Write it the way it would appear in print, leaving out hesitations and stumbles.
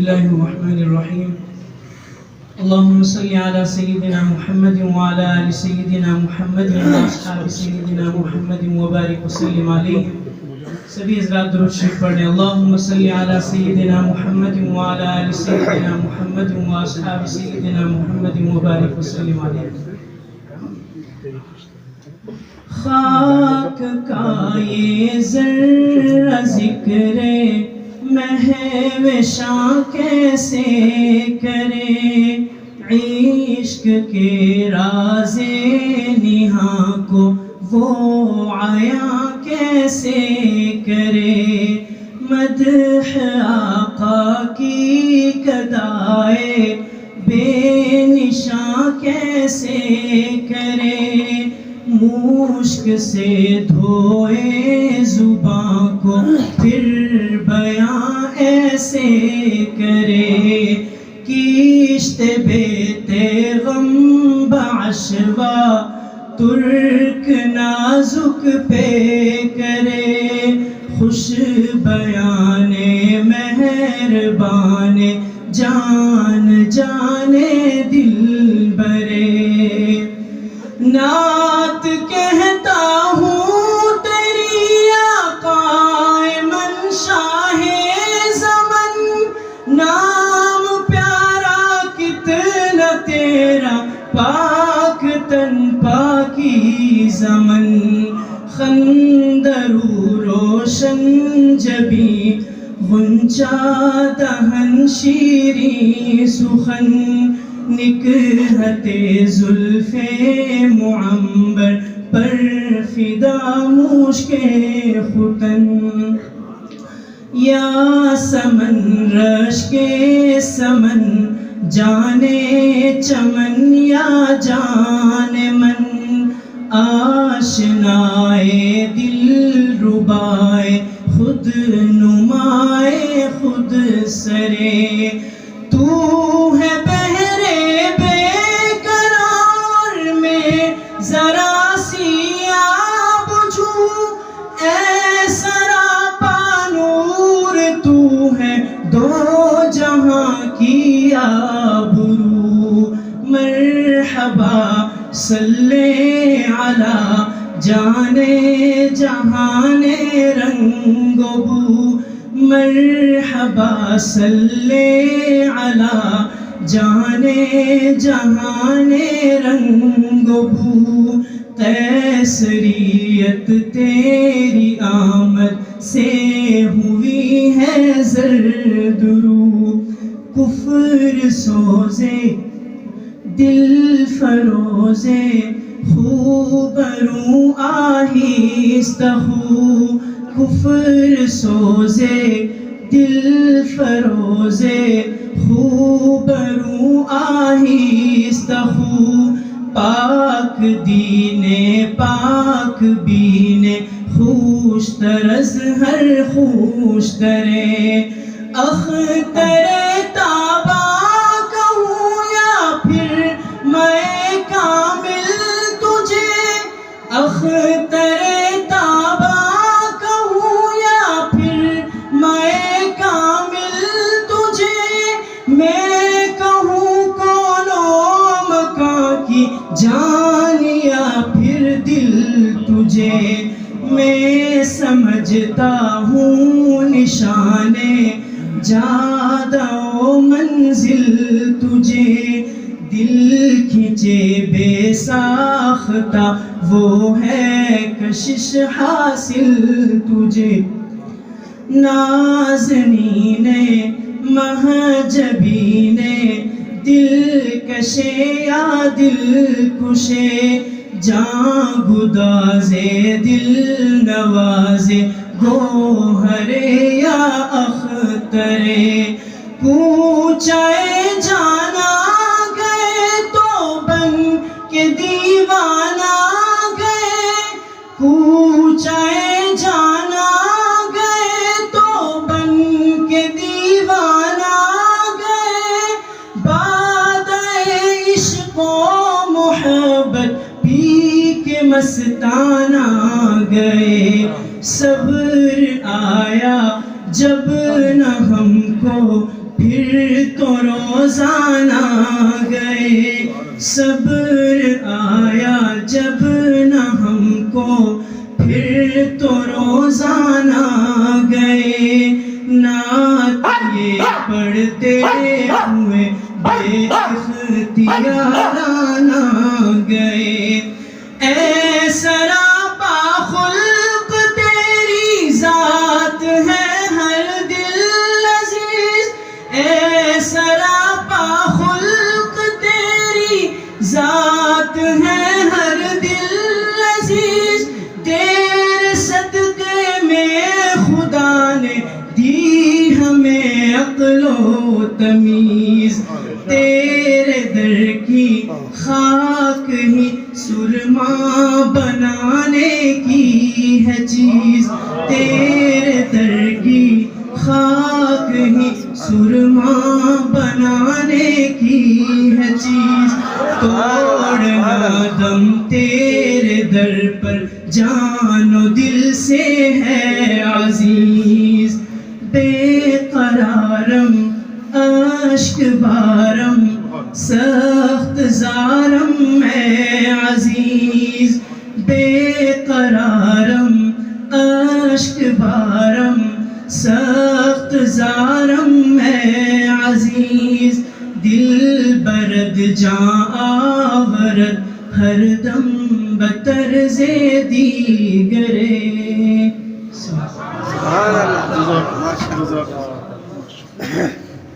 الله الرحمن الرحيم اللهم صل على سيدنا محمد وعلى آل سيدنا محمد وأصحاب سيدنا محمد وبارك وسلم عليه. سبھی حضرات درود شریف پڑھ لیں. اللهم صل على سيدنا محمد وعلى آل سيدنا محمد وأصحاب سيدنا محمد وبارك وسلم عليه. خاک کا یہ ذرہ ذکر محو شاں کیسے کرے, عشق کے راز نہاں کو وہ عیاں کیسے کرے, مدح آقا کی گدائے بے نشاں کیسے کرے, مشک سے دھوئے زباں کو پھر بیاں ایسے کرے, کشت بیت غم بعشوا ترک نازک پہ کرے, خوش بیان مہربان جان جانے دل برے, نعت کہتا ہوں تیری آقا منشاہ زمن, نام پیارا کتنا تیرا پاک تن پاکی زمن, خندرو روشن جبی غنچہ دہن شیریں سخن, نکہت زلف معمبر پر فدا مشک ختن, یا سمن رش کے سمن جانے چمن یا جان من, آشنائے دل ربائے خود نمائے خود سرے, تو ہے بہرے بے قرار میں ذرا سی آب جو, اے سراپا نور تو ہے دو جہاں کی آبرو, مرحبا صلی علی جانے جہان رنگ و بو, مرحبا صلی علی جانے جہان رنگ و بو, تیسریت تیری آمد سے ہوئی ہے زرد رو, کفر سوزے دل فروزے خوبروں آہستہ ہو, کفر سوزے دل فروزے خوبروں آہستہ ہو, پاک دینے پاک بینے خوش طرز ہر خوش ترے, اختر تابا کہوں یا پھر میں کامل تجھے, اختر تابا کہوں یا پھر میں کامل تجھے, میں کہوں کونوں مکان کی جان یا پھر دل تجھے, میں سمجھتا ہوں نشانے جادہ و منزل تجھے, دل کھینچے بے ساختہ وہ ہے کشش حاصل تجھے, نازنین مہجبین دل کشے یا دل کشے, جاں گدازے دل نوازے گوہرے یا اخترے, کوچائے جانا گئے تو بن کے دیوانہ گئے, کوچائے جانا گئے تو بن کے دیوانہ گئے, بادئ عشق و محبت پی کے مستانہ گئے, صبر آیا جب نہ ہم کو پھر تو روزانہ گئے، صبر آیا جب نہ ہم کو، پھر تو روزانہ گئے، نعت یہ پڑھتے ہوئے بے اختیارانہ گئے۔ اے سراپا خلق تیری ذات ہے ہر دل عزیز، اے سراپا خلق تیری ذات ہے ہر دل عزیز، تیرے صدقے میں خدا نے دی ہمیں عقل و تمیز، تیرے در کی خاک ہی سرما بنانے کی ہے چیز، تیرے در کی خاک ہی سرما بنانے کی ہے چیز، توڑنا دم تیرے در پر جان و دل سے ہے عزیز، بے قرارم اشک بارم سخت زارم میں عزیز، بے قرارم اشک بارم سخت زارم میں عزیز، دل برد جاں آورد ہر دم بطرز دیگرے۔ سبحان اللہ۔